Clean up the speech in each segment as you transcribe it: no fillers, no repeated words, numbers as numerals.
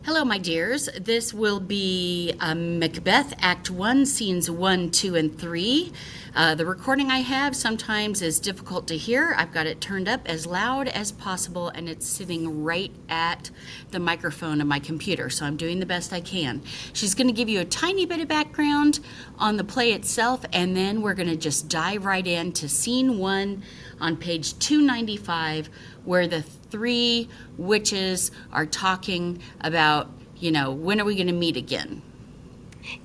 Hello, my dears. This will be Macbeth Act 1, Scenes 1, 2, and 3. The recording I have sometimes is difficult to hear. I've got it turned up as loud as possible, and it's sitting right at the microphone of my computer, so I'm doing the best I can. She's going to give you a tiny bit of background on the play itself, and then we're going to just dive right into Scene 1 on page 295, where the three witches are talking about, when are we going to meet again?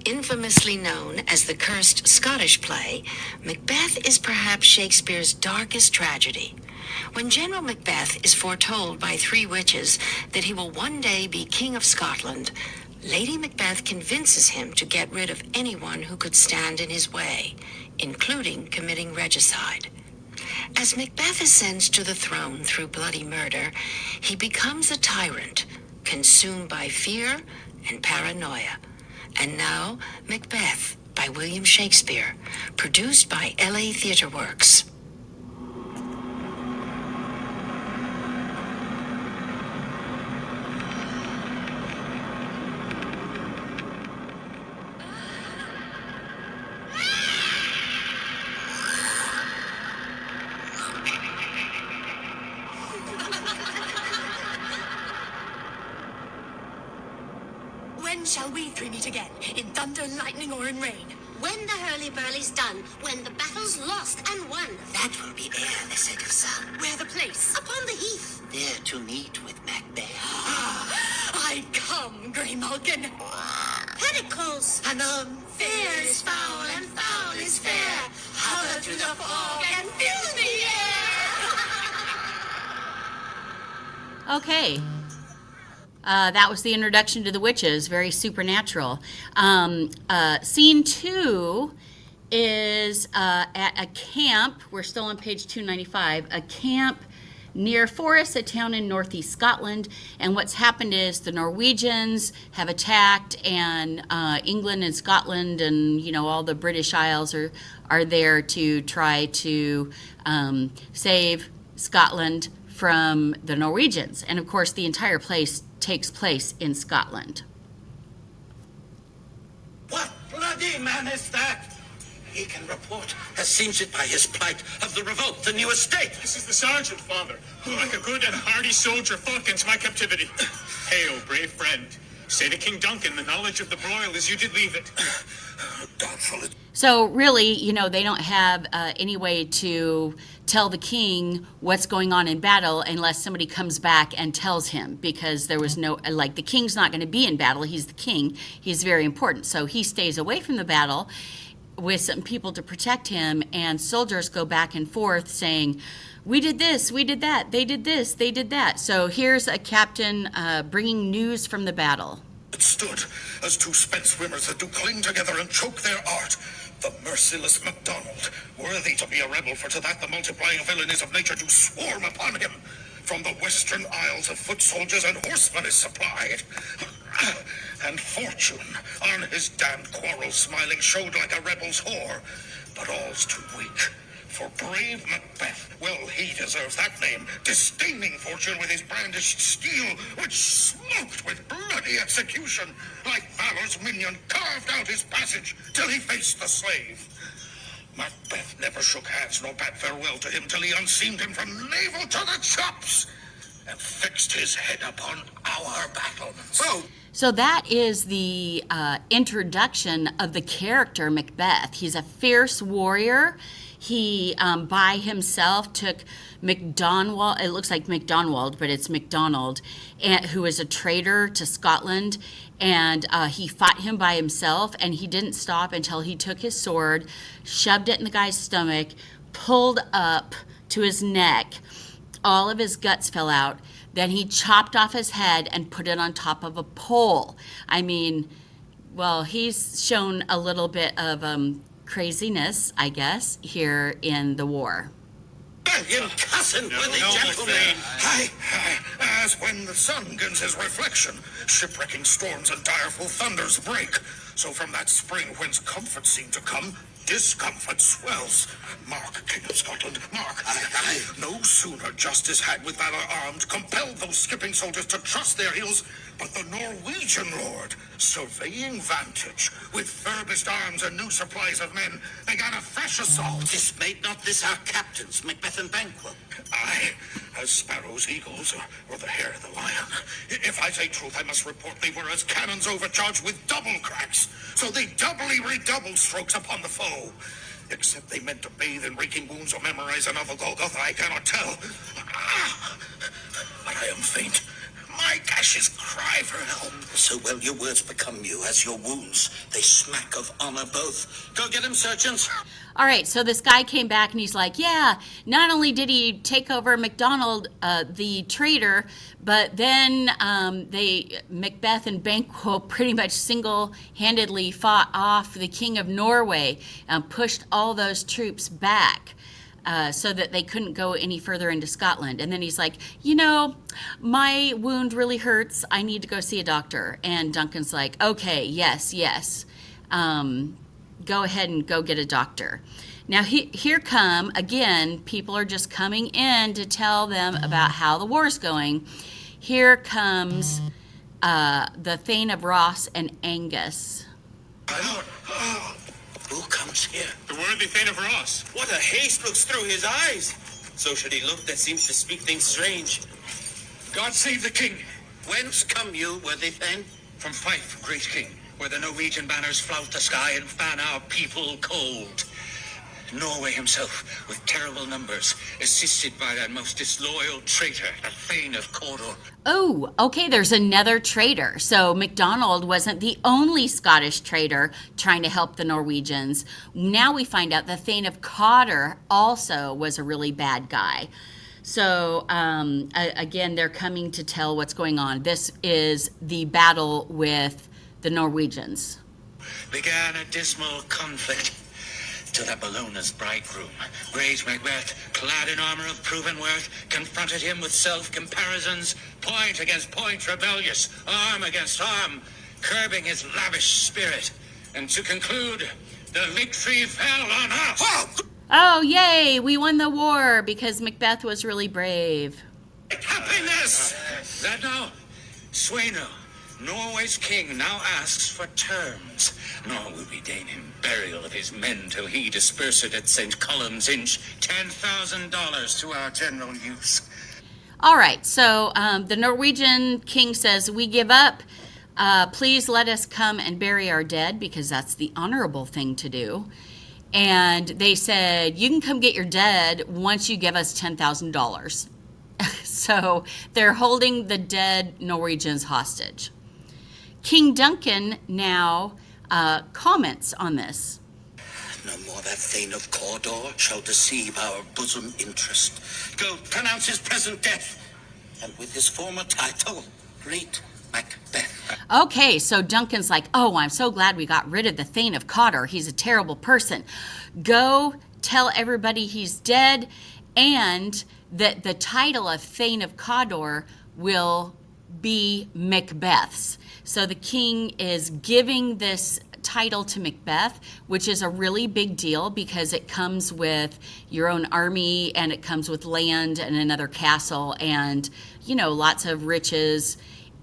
Infamously known as the cursed Scottish play, Macbeth is perhaps Shakespeare's darkest tragedy. When General Macbeth is foretold by three witches that he will one day be King of Scotland, Lady Macbeth convinces him to get rid of anyone who could stand in his way, including committing regicide. As Macbeth ascends to the throne through bloody murder, he becomes a tyrant, consumed by fear and paranoia. And now, Macbeth by William Shakespeare, produced by LA Theatre Works. When shall we three meet again? In thunder, lightning, or in rain? When the hurly-burly's done, when the battle's lost and won. That will be ere the set of sun. Where the place? Upon the heath. There to meet with Macbeth. I come, Grey Malkin. Paddock calls. And fair is foul, and foul is fair. Hover through the fog and fill the air. Okay. That was the introduction to the witches, very supernatural. Scene 2 is at a camp. We're still on page 295. A camp near Forres, a town in northeast Scotland. And what's happened is the Norwegians have attacked, and England and Scotland and all the British Isles are there to try to save Scotland from the Norwegians. And of course, the entire place takes place in Scotland. What bloody man is that? He can report, has seen it by his plight, of the revolt, the new estate. This is the sergeant, father, who like a good and hardy soldier fought against my captivity. Hail, brave friend. Say to King Duncan the knowledge of the broil as you did leave it. So really, they don't have any way to tell the king what's going on in battle unless somebody comes back and tells him, because there was no, the king's not going to be in battle. He's the king. He's very important. So he stays away from the battle with some people to protect him, and soldiers go back and forth saying, we did this, we did that, they did this, they did that. So here's a captain bringing news from the battle. It stood as two spent swimmers that do cling together and choke their art. The merciless MacDonald, worthy to be a rebel, for to that the multiplying villainies of nature do swarm upon him. From the western isles of foot soldiers and horsemen is supplied. And fortune, on his damned quarrel smiling, showed like a rebel's whore. But all's too weak. For brave Macbeth, well, he deserves that name, disdaining fortune with his brandished steel, which smoked with bloody execution, like valor's minion carved out his passage till he faced the slave. Macbeth never shook hands nor bade farewell to him till he unseamed him from navel to the chops, and fixed his head upon our battlements. So that is the introduction of the character Macbeth. He's a fierce warrior. He, by himself, took MacDonald, it looks like MacDonald, but it's MacDonald, who is a traitor to Scotland, and he fought him by himself, and he didn't stop until he took his sword, shoved it in the guy's stomach, pulled up to his neck, all of his guts fell out, then he chopped off his head and put it on top of a pole. I mean, well, he's shown a little bit of craziness, I guess, here in the war. In cousin with the gentleman. As when the sun gives his reflection, shipwrecking storms and direful thunders break. So from that spring whence comfort seemed to come, discomfort swells. Mark, King of Scotland, mark. No sooner justice had with valor armed compelled those skipping soldiers to trust their heels But the Norwegian lord, surveying vantage, with furbished arms and new supplies of men, began a fresh assault. Dismayed not this our captains, Macbeth and Banquo? Aye, as sparrows, eagles, or the hare, the lion. If I say truth, I must report they were as cannons overcharged with double cracks, so they doubly redoubled strokes upon the foe. Except they meant to bathe in reeking wounds or memorize a novel Golgotha, I cannot tell. Ah, but I am faint. My gashes cry for help. So well your words become you as your wounds. They smack of honor both. Go get him, surgeons. All right, so this guy came back and he's like, yeah, not only did he take over MacDonald, the traitor, but then Macbeth and Banquo pretty much single-handedly fought off the King of Norway and pushed all those troops back so that they couldn't go any further into Scotland. And then he's like, you know, my wound really hurts. I need to go see a doctor. And Duncan's like, okay, yes. Go ahead and go get a doctor. Now, here come, again, people are just coming in to tell them about how the war's going. Here comes the Thane of Ross and Angus. My lord, who comes here? The worthy Thane of Ross. What a haste looks through his eyes! So should he look that seems to speak things strange. God save the king. Whence come you, worthy Thane? From Fife, great king, where the Norwegian banners flout the sky and fan our people cold. Norway himself, with terrible numbers, assisted by that most disloyal traitor, the Thane of Cawdor. Oh, okay, there's another traitor. So MacDonald wasn't the only Scottish traitor trying to help the Norwegians. Now we find out the Thane of Cawdor also was a really bad guy. So, again, they're coming to tell what's going on. This is the battle with the Norwegians. Began a dismal conflict till that Bellona's bridegroom, great Macbeth, clad in armor of proven worth, confronted him with self-comparisons, point against point rebellious, arm against arm, curbing his lavish spirit. And to conclude, the victory fell on us. Oh, yay, we won the war because Macbeth was really brave. Happiness! That now, Sweno, Norway's king, now asks for terms, nor will we deign him burial of his men till he dispersed at St. Column's Inch $10,000 to our general use. All right, so the Norwegian king says, we give up. Please let us come and bury our dead because that's the honorable thing to do. And they said, you can come get your dead once you give us $10,000. So they're holding the dead Norwegians hostage. King Duncan now comments on this. No more that Thane of Cawdor shall deceive our bosom interest. Go, pronounce his present death, and with his former title, great Macbeth. Okay, so Duncan's like, oh, I'm so glad we got rid of the Thane of Cawdor. He's a terrible person. Go tell everybody he's dead, and that the title of Thane of Cawdor will be Macbeth's. So the king is giving this title to Macbeth, which is a really big deal because it comes with your own army and it comes with land and another castle and, you know, lots of riches.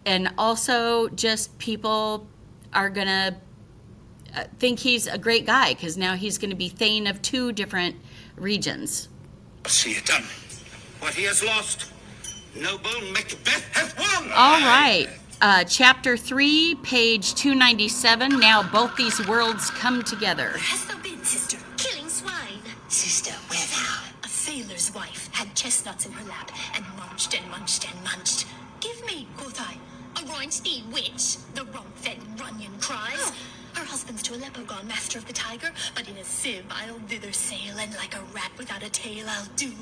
And also just people are going to think he's a great guy because now he's going to be Thane of 2 different regions. See it done. What he has lost, noble Macbeth hath won. All right. Chapter 3, page 297. Now both these worlds come together. Where hast thou been, sister? Killing swine. Sister, where thou? A sailor's wife had chestnuts in her lap and munched and munched and munched. Give me, quoth I. A roaring steed witch, the rump-fed Runyon cries. Her husband's to Aleppo gone, master of the tiger, but in a sieve I'll thither sail, and like a rat without a tail, I'll do,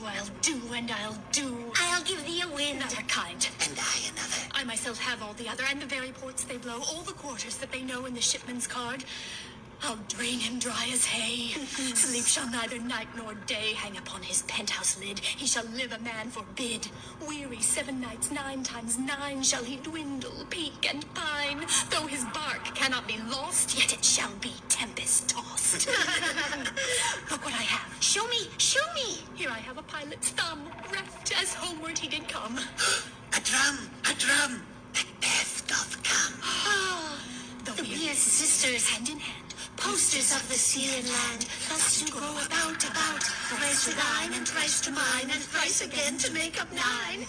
and I'll do. I'll give thee a wind. Another kind. And I another. I myself have all the other, and the very ports they blow, all the quarters that they know in the shipman's card. I'll drain him dry as hay. Sleep shall neither night nor day hang upon his penthouse lid. He shall live a man forbid. Weary 7 nights, 9 times 9 shall he dwindle, peak and pine. Though his bark cannot be lost, yet it shall be tempest tossed. Look what I have. Show me, show me. Here I have a pilot's thumb, reft as homeward he did come. A drum, a drum. Macbeth doth come. Ah, the weird sisters hand in hand, posters of the sea and land, thus to grow about, thrice to thine and thrice to mine, and thrice again to make up 9.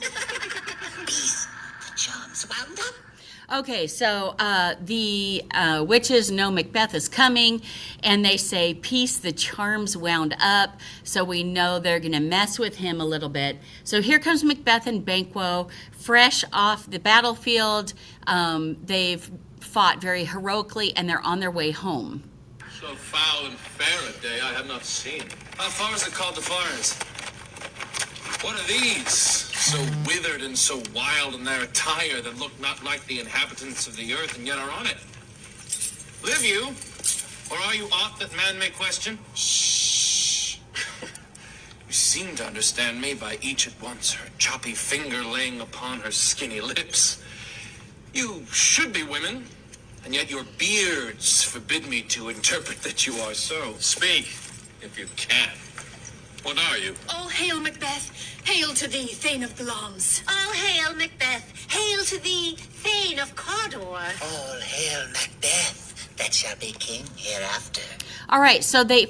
Peace. The charms wound up. Okay, so the witches know Macbeth is coming, and they say, peace, the charms wound up, so we know they're going to mess with him a little bit. So here comes Macbeth and Banquo, fresh off the battlefield. They've fought very heroically, and they're on their way home. So foul and fair a day I have not seen. How far is it called the fires? What are these? So withered and so wild in their attire that look not like the inhabitants of the earth and yet are on it. Live you? Or are you aught that man may question? Shh. You seem to understand me by each at once, her choppy finger laying upon her skinny lips. You should be women, and yet your beards forbid me to interpret that you are so. Speak, if you can. What are you? All hail, Macbeth! Hail to thee, Thane of Glamis! All hail, Macbeth! Hail to thee, Thane of Cawdor! All hail Macbeth, that shall be king hereafter. All right, so they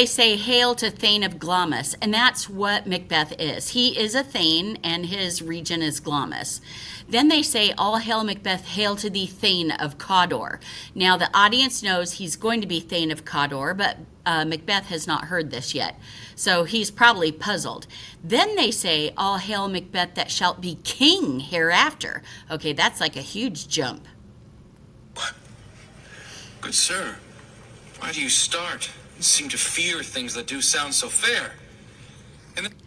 say hail to Thane of Glamis, and that's what Macbeth is. He is a Thane, and his region is Glamis. Then they say, all hail Macbeth, hail to thee, Thane of Cawdor. Now the audience knows he's going to be Thane of Cawdor, but Macbeth has not heard this yet, so he's probably puzzled. Then they say, all hail Macbeth that shalt be king hereafter. Okay, that's like a huge jump. What? Good sir, why do you start and seem to fear things that do sound so fair?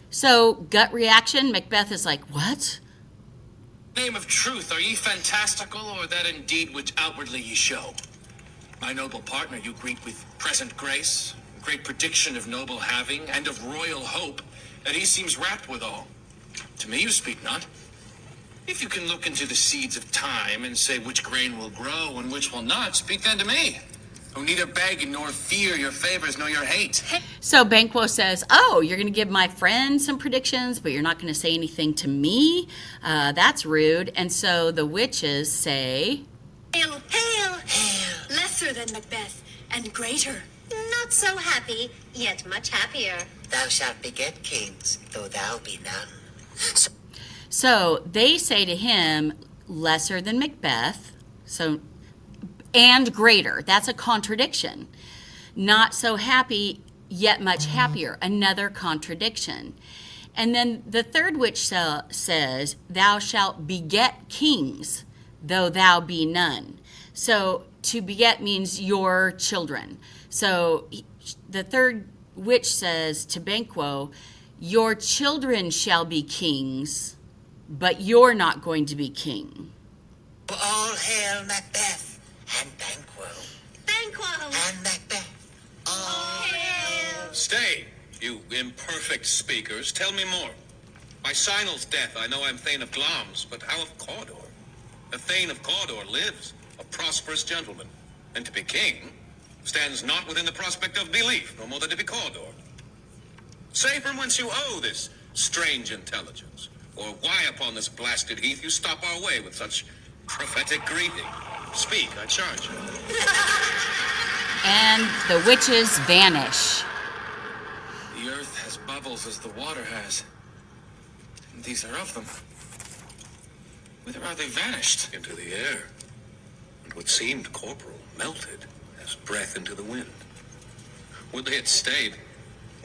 So, gut reaction, Macbeth is like, what? Name of truth, are ye fantastical, or that indeed which outwardly ye show? My noble partner you greet with present grace, great prediction of noble having, and of royal hope, that he seems rapt withal. To me you speak not. If you can look into the seeds of time and say which grain will grow and which will not, speak then to me, who neither beg nor fear your favors nor your hate. So Banquo says, oh, you're going to give my friend some predictions, but you're not going to say anything to me? That's rude. And so the witches say, Hail, hail! Hail! Lesser than Macbeth, and greater. Not so happy, yet much happier. Thou shalt beget kings, though thou be none. so they say to him, lesser than Macbeth, so, and greater. That's a contradiction. Not so happy, yet much happier. Another contradiction. And then the third witch says, thou shalt beget kings, though thou be none. So to beget means your children. So the third witch says to Banquo, your children shall be kings, but you're not going to be king. All hail Macbeth and Banquo. Banquo! And Macbeth. All hail! Stay, you imperfect speakers. Tell me more. By Sinel's death, I know I'm Thane of Glamis, but how of Cawdor? The Thane of Cawdor lives, a prosperous gentleman, and to be king stands not within the prospect of belief, no more than to be Cawdor. Say from whence you owe this strange intelligence, or why upon this blasted heath you stop our way with such prophetic greeting. Speak, I charge you. And the witches vanish. The earth has bubbles as the water has, and these are of them. Whither are they vanished? Into the air. And what seemed corporal melted as breath into the wind. Would they had stayed?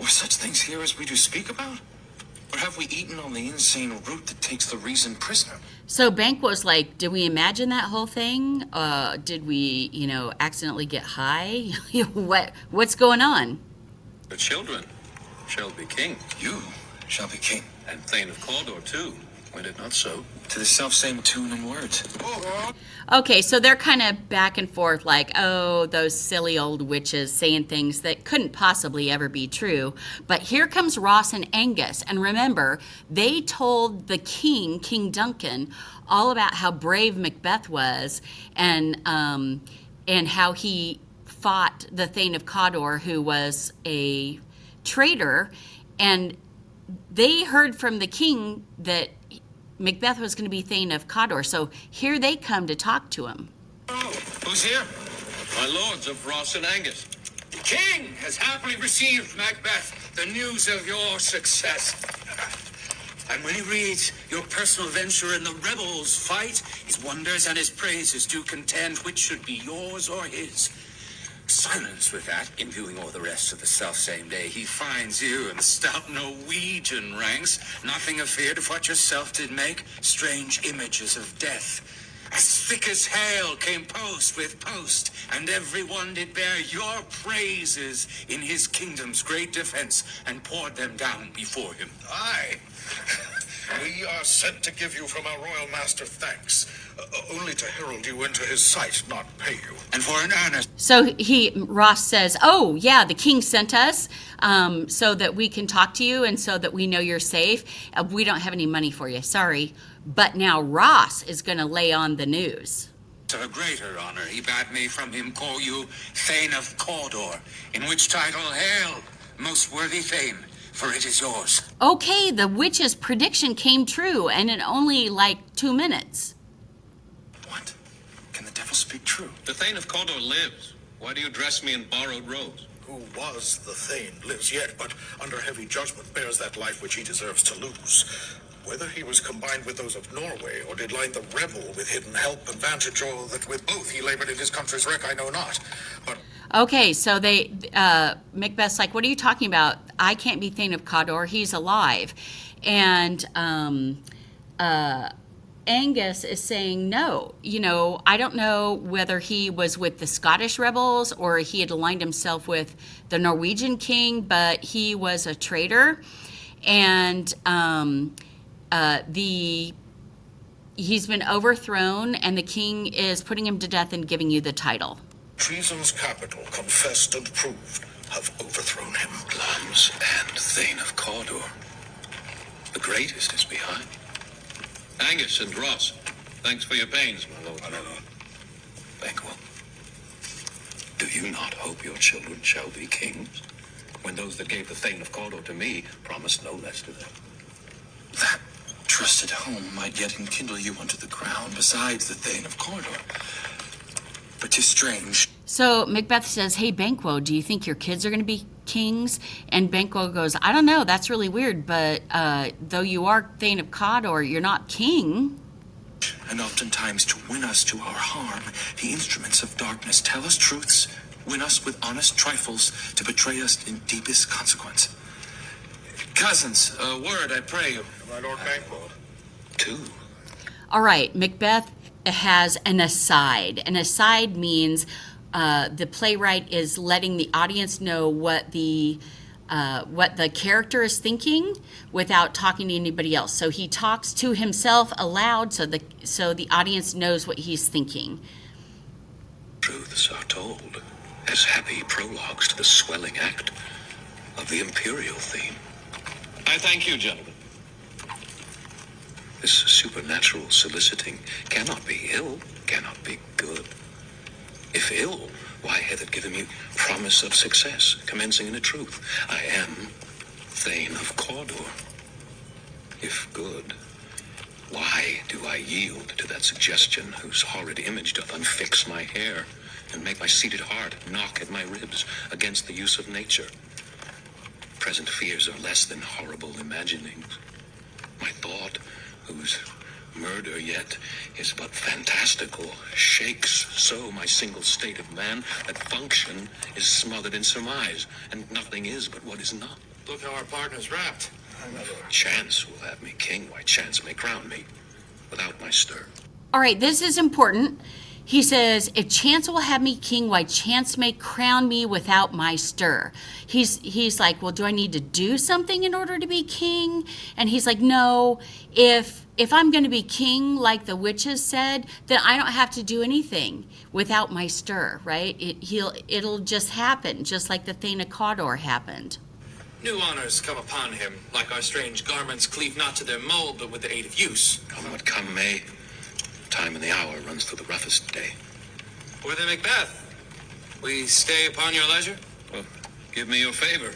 Were such things here as we do speak about? Or have we eaten on the insane root that takes the reason prisoner? So Banquo's like, did we imagine that whole thing? Did we, accidentally get high? What's going on? The children shall be king. You shall be king. And Thane of Cawdor, too. Went it not so? To the self-same tune and words. Okay, so they're kind of back and forth like, oh, those silly old witches saying things that couldn't possibly ever be true. But here comes Ross and Angus. And remember, they told the king, King Duncan, all about how brave Macbeth was and how he fought the Thane of Cawdor, who was a traitor. And they heard from the king that Macbeth was going to be Thane of Cawdor. So here they come to talk to him. Oh, who's here? My lords of Ross and Angus. The king has happily received, Macbeth, the news of your success. And when he reads your personal venture in the rebels' fight, his wonders and his praises do contend which should be yours or his. Silence with that, in viewing all the rest of the self-same day, he finds you in the stout Norwegian ranks, nothing afeard of what yourself did make, strange images of death. As thick as hail came post with post, and every one did bear your praises in his kingdom's great defense, and poured them down before him. Aye. We are sent to give you from our royal master thanks, only to herald you into his sight, not pay you. And for an earnest So Ross says, oh, yeah, the king sent us so that we can talk to you and so that we know you're safe. We don't have any money for you, sorry. But now Ross is going to lay on the news. of a greater honor, he bade me from him call you Thane of Cawdor, in which title hail, most worthy Thane, for it is yours. Okay, the witch's prediction came true, and in only like 2 minutes. What? Can the devil speak true? The Thane of Cawdor lives. Why do you dress me in borrowed robes? Who was the Thane lives yet, but under heavy judgment bears that life which he deserves to lose. Whether he was combined with those of Norway, or did line the rebel with hidden help and vantage, or that with both he labored in his country's wreck, I know not. But Okay, so Macbeth's like, what are you talking about? I can't be Thane of Cawdor. He's alive. And Angus is saying, no, I don't know whether he was with the Scottish rebels or he had aligned himself with the Norwegian king, but he was a traitor. And he's been overthrown, and the king is putting him to death and giving you the title. treason's capital, confessed and proved, have overthrown him. Glamis and Thane of Cawdor. The greatest is behind. Angus and Ross, thanks for your pains, my lord. Banquo, do you not hope your children shall be kings? When those that gave the Thane of Cawdor to me promised no less to them. That trusted home might yet enkindle you unto the crown, besides the Thane of Cawdor. But 'tis strange. So Macbeth says, hey, Banquo, do you think your kids are going to be kings? And Banquo goes, I don't know, that's really weird, but though you are Thane of Cawdor, you're not king. And oftentimes to win us to our harm, the instruments of darkness tell us truths, win us with honest trifles, to betray us in deepest consequence. Cousins, a word, I pray you. My Lord Banquo. Two. All right, Macbeth has an aside. An aside means the playwright is letting the audience know what the character is thinking without talking to anybody else. So he talks to himself aloud so the audience knows what he's thinking. Truths are told as happy prologues to the swelling act of the imperial theme. I thank you, gentlemen. This supernatural soliciting cannot be ill, cannot be good. If ill, why hath it given me promise of success, commencing in the truth? I am Thane of Cawdor. If good, why do I yield to that suggestion whose horrid image doth unfix my hair and make my seated heart knock at my ribs against the use of nature? Present fears are less than horrible imaginings. My thought, whose murder yet is but fantastical, shakes so my single state of man that function is smothered in surmise, and nothing is but what is not. Look how our partner's wrapped. Chance will have me king, why chance may crown me, without my stir. All right, this is important. He says, if chance will have me king, why chance may crown me without my stir. He's like, well, do I need to do something in order to be king? And he's like, no, if I'm going to be king, like the witches said, then I don't have to do anything without my stir, right? It'll just happen, just like the Thane of Cawdor happened. New honors come upon him, like our strange garments cleave not to their mold, but with the aid of use. Come what come may, time and the hour runs through the roughest day. Worthy Macbeth, we stay upon your leisure? Well, give me your favor.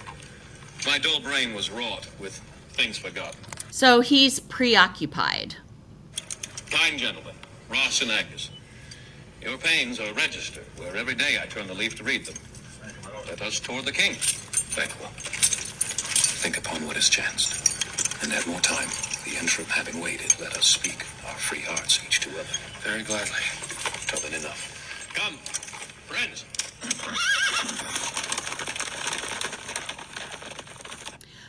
My dull brain was wrought with things forgotten. So he's preoccupied. Kind gentlemen, Ross and Agnes, your pains are registered, where every day I turn the leaf to read them. Let us toward the king. Banquo, think upon what has chanced, and add more time. The interim having waited, let us speak our free hearts each to other. Very gladly. Till then enough. Come, friends.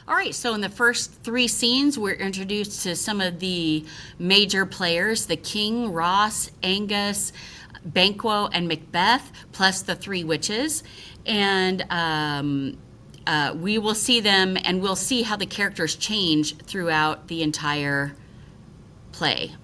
All right, so in the first three scenes, we're introduced to some of the major players, the king, Ross, Angus, Banquo, and Macbeth, plus the three witches. And we will see them, and we'll see how the characters change throughout the entire play.